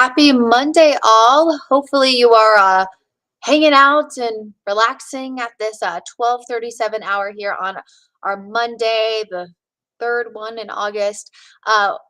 Happy Monday, all. Hopefully, you are hanging out and relaxing at this 12:37 hour here on our Monday, the third one in August.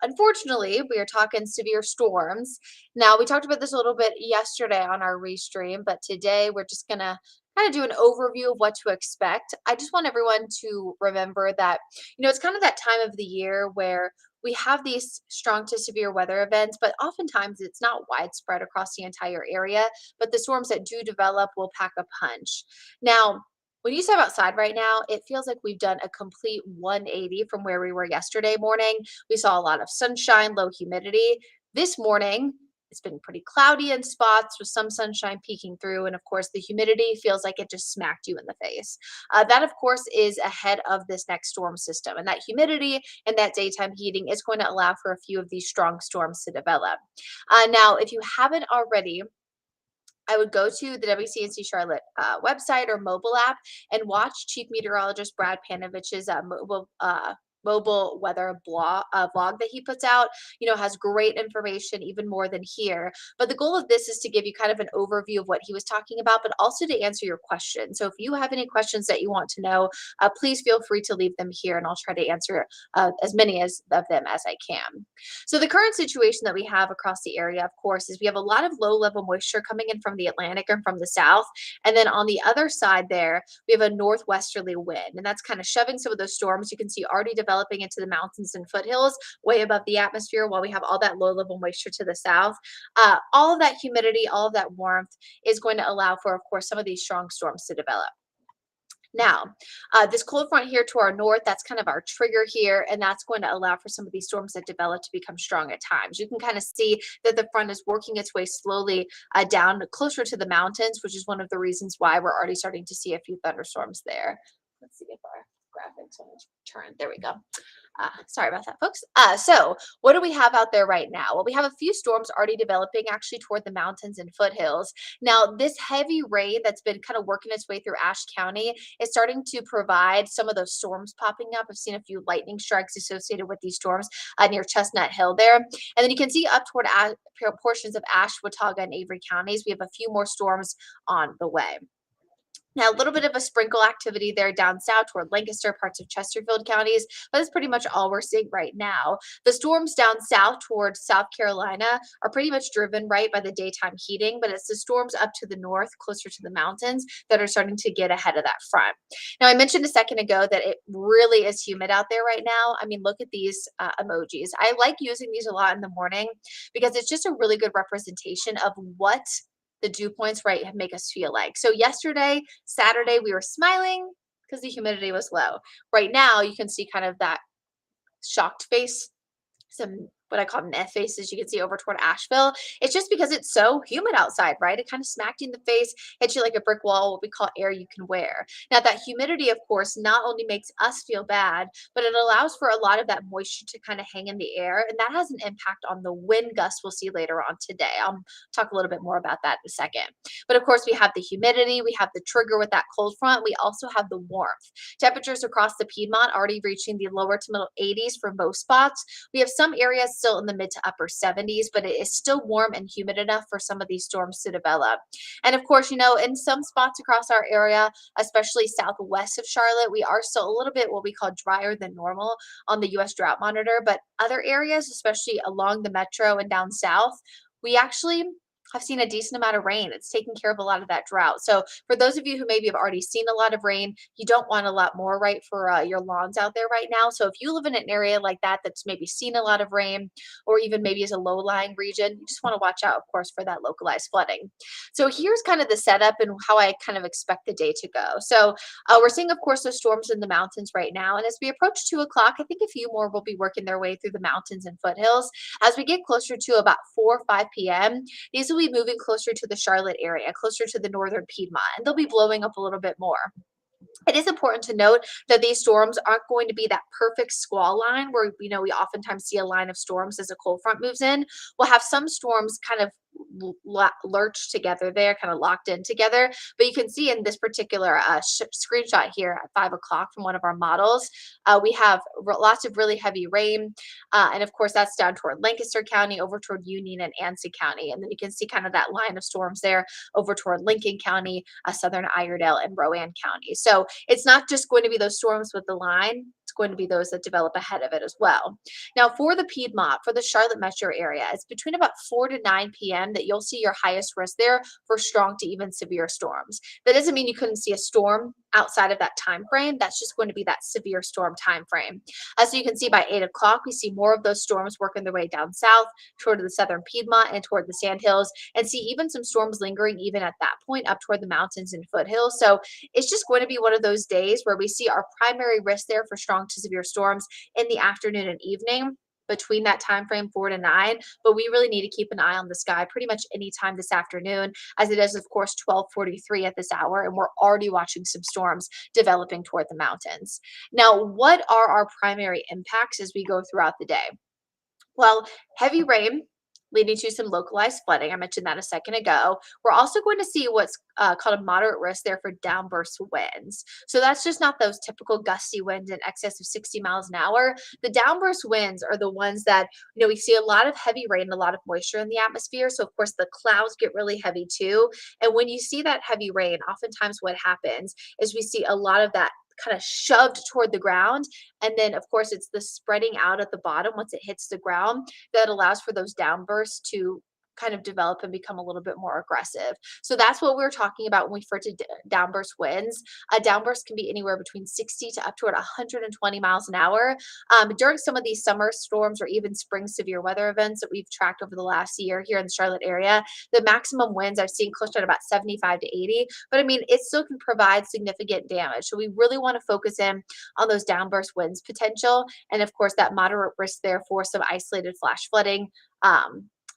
Unfortunately, we are talking severe storms. Now, we talked about this a little bit yesterday on our restream, but today we're just gonna kind of do an overview of what to expect. I just want everyone to remember that, it's kind of that time of the year where we have these strong to severe weather events, but oftentimes it's not widespread across the entire area. But the storms that do develop will pack a punch. Now, when you step outside right now, it feels like we've done a complete 180 from where we were yesterday morning. We saw a lot of sunshine, low humidity. This morning, it's been pretty cloudy in spots with some sunshine peeking through. And of course, the humidity feels like it just smacked you in the face. That, of course, is ahead of this next storm system. And that humidity and that daytime heating is going to allow for a few of these strong storms to develop. Now, if you haven't already, I would go to the WCNC Charlotte website or mobile app and watch Chief Meteorologist Brad Panovich's mobile weather vlog that he puts out. Has great information, even more than here. But the goal of this is to give you kind of an overview of what he was talking about, but also to answer your questions. So if you have any questions that you want to know, please feel free to leave them here, and I'll try to answer as many of them as I can. So the current situation that we have across the area, of course, is we have a lot of low level moisture coming in from the Atlantic and from the south. And then on the other side there, we have a northwesterly wind, and that's kind of shoving some of those storms you can see already developing into the mountains and foothills way above the atmosphere, while we have all that low level moisture to the south. All of that humidity, all of that warmth is going to allow for, of course, some of these strong storms to develop. Now, this cold front here to our north, that's kind of our trigger here, and that's going to allow for some of these storms that develop to become strong at times. You can kind of see that the front is working its way slowly down closer to the mountains, which is one of the reasons why we're already starting to see a few thunderstorms there. Let's see if our graphics want to turn. There we go. Sorry about that, folks. So what do we have out there right now? Well, we have a few storms already developing actually toward the mountains and foothills. Now, this heavy rain that's been kind of working its way through Ashe County is starting to provide some of those storms popping up. I've seen a few lightning strikes associated with these storms near Chestnut Hill there. And then you can see up toward portions of Ashe, Watauga, and Avery counties, we have a few more storms on the way. Now, a little bit of a sprinkle activity there down south toward Lancaster, parts of Chesterfield counties, but that's pretty much all we're seeing right now. The storms down south towards South Carolina are pretty much driven right by the daytime heating, but it's the storms up to the north, closer to the mountains, that are starting to get ahead of that front. Now, I mentioned a second ago that it really is humid out there right now. I mean, look at these emojis. I like using these a lot in the morning because it's just a really good representation of what the dew points, right, make us feel like. So yesterday, Saturday, we were smiling because the humidity was low. Right now, you can see kind of that shocked face, some what I call meth faces you can see over toward Asheville. It's just because it's so humid outside, right? It kind of smacked you in the face, hit you like a brick wall, what we call air you can wear. Now, that humidity, of course, not only makes us feel bad, but it allows for a lot of that moisture to kind of hang in the air. And that has an impact on the wind gusts we'll see later on today. I'll talk a little bit more about that in a second. But of course, we have the humidity, we have the trigger with that cold front. We also have the warmth. Temperatures across the Piedmont already reaching the lower to middle 80s for most spots. We have some areas still in the mid to upper 70s, but it is still warm and humid enough for some of these storms to develop. And of course, in some spots across our area, especially southwest of Charlotte, we are still a little bit what we call drier than normal on the U.S. Drought Monitor. But other areas, especially along the metro and down south, we actually have seen a decent amount of rain. It's taking care of a lot of that drought. So for those of you who maybe have already seen a lot of rain, you don't want a lot more, right, for your lawns out there right now. So if you live in an area like that that's maybe seen a lot of rain, or even maybe is a low-lying region, you just want to watch out, of course, for that localized flooding. So here's kind of the setup and how I kind of expect the day to go. So we're seeing, of course, the storms in the mountains right now. And as we approach 2 o'clock, I think a few more will be working their way through the mountains and foothills. As we get closer to about 4 or 5 p.m., these will be moving closer to the Charlotte area, closer to the northern Piedmont, and they'll be blowing up a little bit more. It is important to note that these storms aren't going to be that perfect squall line where we oftentimes see a line of storms as a cold front moves in. We'll have some storms kind of lurched together there, kind of locked in together. But you can see in this particular screenshot here at 5 o'clock from one of our models, we have lots of really heavy rain. And of course, that's down toward Lancaster County, over toward Union and Anson County. And then you can see kind of that line of storms there over toward Lincoln County, southern Iredell, and Rowan County. So it's not just going to be those storms with the line, it's going to be those that develop ahead of it as well. Now, for the Piedmont, for the Charlotte metro area, it's between about 4 to 9 p.m. that you'll see your highest risk there for strong to even severe storms. That doesn't mean you couldn't see a storm outside of that time frame. That's just going to be that severe storm time frame. As you can see, by 8 o'clock, we see more of those storms working their way down south toward the southern Piedmont and toward the Sandhills, and see even some storms lingering even at that point up toward the mountains and foothills. So it's just going to be one of those days where we see our primary risk there for strong to severe storms in the afternoon and evening between that time frame 4 to 9. But we really need to keep an eye on the sky pretty much any time this afternoon, as it is of course 12:43 at this hour, and we're already watching some storms developing toward the mountains. Now, what are our primary impacts as we go throughout the day? Well, heavy rain leading to some localized flooding. I mentioned that a second ago. We're also going to see what's called a moderate risk there for downburst winds. So that's just not those typical gusty winds in excess of 60 miles an hour. The downburst winds are the ones that, we see a lot of heavy rain and a lot of moisture in the atmosphere. So, of course, the clouds get really heavy too. And when you see that heavy rain, oftentimes what happens is we see a lot of that kind of shoved toward the ground. And then, of course, it's the spreading out at the bottom once it hits the ground that allows for those downbursts to kind of develop and become a little bit more aggressive. So that's what we're talking about when we refer to downburst winds. A downburst can be anywhere between 60 to up toward 120 miles an hour. During some of these summer storms or even spring severe weather events that we've tracked over the last year here in the Charlotte area, the maximum winds I've seen closer to about 75 to 80. But I mean, it still can provide significant damage. So we really want to focus in on those downburst winds potential. And of course, that moderate risk there for some isolated flash flooding.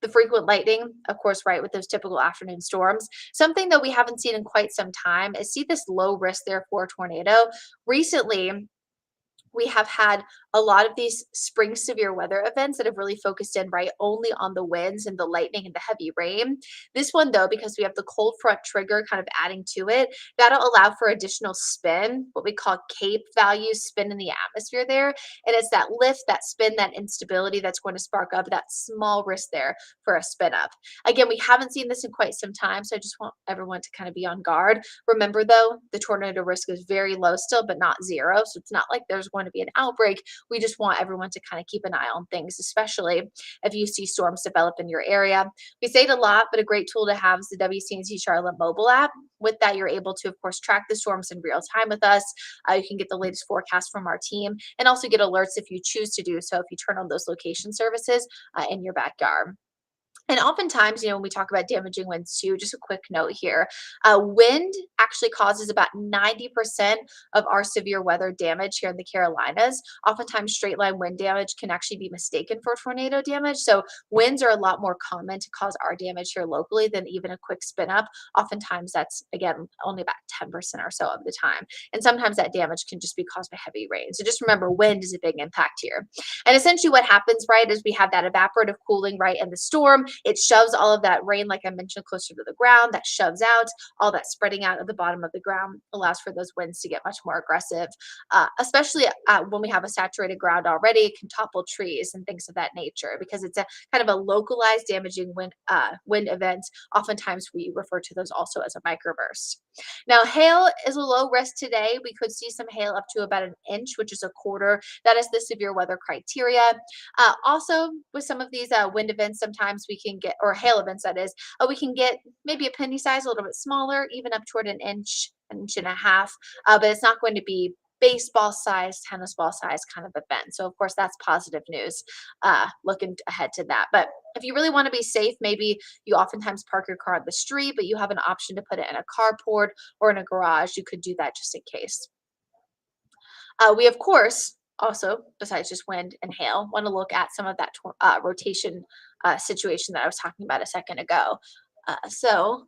The frequent lightning, of course, right, with those typical afternoon storms. Something that we haven't seen in quite some time is see this low risk there for a tornado. Recently, we have had a lot of these spring severe weather events that have really focused in right only on the winds and the lightning and the heavy rain. This one, though, because we have the cold front trigger kind of adding to it, that'll allow for additional spin, what we call cape value spin in the atmosphere there. And it's that lift, that spin, that instability that's going to spark up that small risk there for a spin up. Again, we haven't seen this in quite some time, so I just want everyone to kind of be on guard. Remember, though, the tornado risk is very low still, but not zero. So it's not like there's going to be an outbreak. We just want everyone to kind of keep an eye on things, especially if you see storms develop in your area. We say it a lot, but a great tool to have is the WCNC Charlotte mobile app. With that, you're able to, of course, track the storms in real time with us. You can get the latest forecast from our team and also get alerts if you choose to do so if you turn on those location services in your backyard. And oftentimes, when we talk about damaging winds too, just a quick note here, wind actually causes about 90% of our severe weather damage here in the Carolinas. Oftentimes, straight line wind damage can actually be mistaken for tornado damage. So winds are a lot more common to cause our damage here locally than even a quick spin up. Oftentimes, that's, again, only about 10% or so of the time. And sometimes that damage can just be caused by heavy rain. So just remember, wind is a big impact here. And essentially what happens, right, is we have that evaporative cooling, right, in the storm. It shoves all of that rain, like I mentioned, closer to the ground. That shoves out all that spreading out at the bottom of the ground, allows for those winds to get much more aggressive, especially when we have a saturated ground already. It can topple trees and things of that nature because it's a kind of a localized damaging wind event. Oftentimes we refer to those also as a microburst. Now, hail is a low risk today. We could see some hail up to about an inch, which is a quarter. That is the severe weather criteria. Also, with some of these wind events, sometimes we can get, or hail events that is, we can get maybe a penny size, a little bit smaller, even up toward an inch and a half, but it's not going to be baseball size, tennis ball size kind of event. So of course that's positive news, looking ahead to that. But if you really want to be safe, maybe you oftentimes park your car on the street, but you have an option to put it in a carport or in a garage. You could do that just in case. We, of course, also, besides just wind and hail, want to look at some of that rotation situation that I was talking about a second ago. So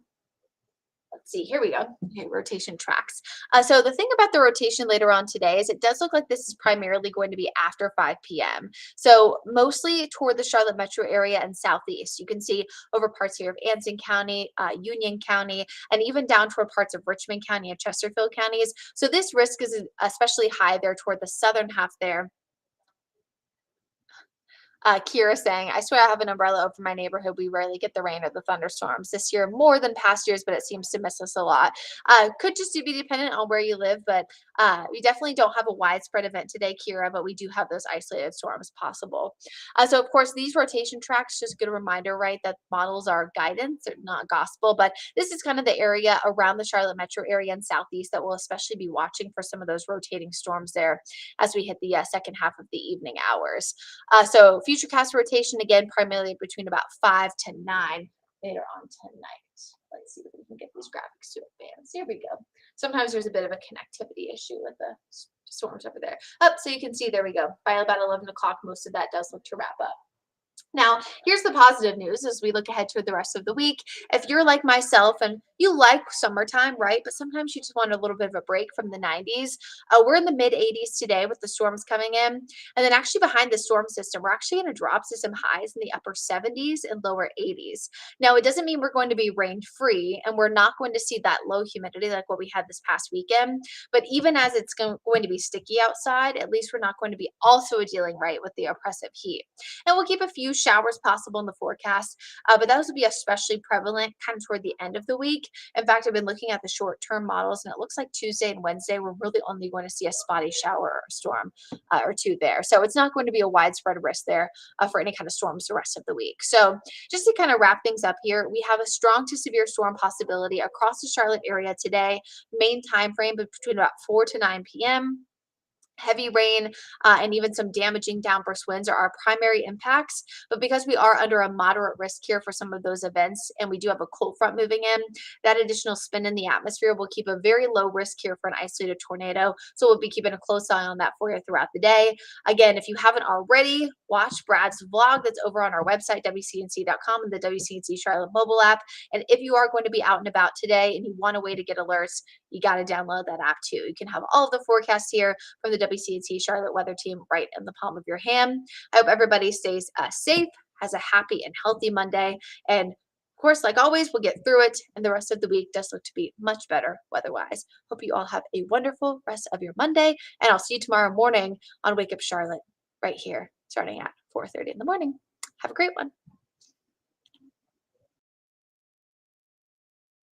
Let's see, here we go. Okay, rotation tracks. So the thing about the rotation later on today is it does look like this is primarily going to be after 5 p.m. So mostly toward the Charlotte metro area and southeast. You can see over parts here of Anson County, Union County, and even down toward parts of Richmond County and Chesterfield counties. So this risk is especially high there toward the southern half there. Kira saying, I swear I have an umbrella over my neighborhood. We rarely get the rain or the thunderstorms. This year, more than past years, but it seems to miss us a lot. Could just be dependent on where you live, but we definitely don't have a widespread event today, Kira, but we do have those isolated storms possible. So, of course, these rotation tracks, just a good reminder, right, that models are guidance, they're not gospel, but this is kind of the area around the Charlotte metro area and southeast that will especially be watching for some of those rotating storms there as we hit the second half of the evening hours. So future cast rotation again, primarily between about 5 to 9 later on tonight. Let's see if we can get these graphics to advance. Here we go. Sometimes there's a bit of a connectivity issue with the storms over there. Up, so you can see, there we go. By about 11 o'clock, most of that does look to wrap up. Now, here's the positive news as we look ahead to the rest of the week. If you're like myself and you like summertime, right? But sometimes you just want a little bit of a break from the 90s. We're in the mid 80s today with the storms coming in. And then actually behind the storm system, we're actually going to drop to some highs in the upper 70s and lower 80s. Now, it doesn't mean we're going to be rain free and we're not going to see that low humidity like what we had this past weekend. But even as it's going to be sticky outside, at least we're not going to be also dealing right with the oppressive heat. And we'll keep a few showers possible in the forecast, but those will be especially prevalent kind of toward the end of the week. In fact, I've been looking at the short-term models, and it looks like Tuesday and Wednesday, we're really only going to see a spotty shower or a storm or two there. So it's not going to be a widespread risk there for any kind of storms the rest of the week. So just to kind of wrap things up here, we have a strong to severe storm possibility across the Charlotte area today, main time frame between about 4 to 9 p.m. Heavy rain and even some damaging downburst winds are our primary impacts. But because we are under a moderate risk here for some of those events, and we do have a cold front moving in, that additional spin in the atmosphere will keep a very low risk here for an isolated tornado. So we'll be keeping a close eye on that for you throughout the day. Again, if you haven't already, watch Brad's vlog that's over on our website, WCNC.com, and the WCNC Charlotte mobile app. And if you are going to be out and about today and you want a way to get alerts, you got to download that app too. You can have all of the forecasts here from the WCNC Charlotte weather team right in the palm of your hand. I hope everybody stays safe, has a happy and healthy Monday. And of course, like always, we'll get through it. And the rest of the week does look to be much better weather-wise. Hope you all have a wonderful rest of your Monday. And I'll see you tomorrow morning on Wake Up Charlotte right here, starting at 4:30 in the morning. Have a great one.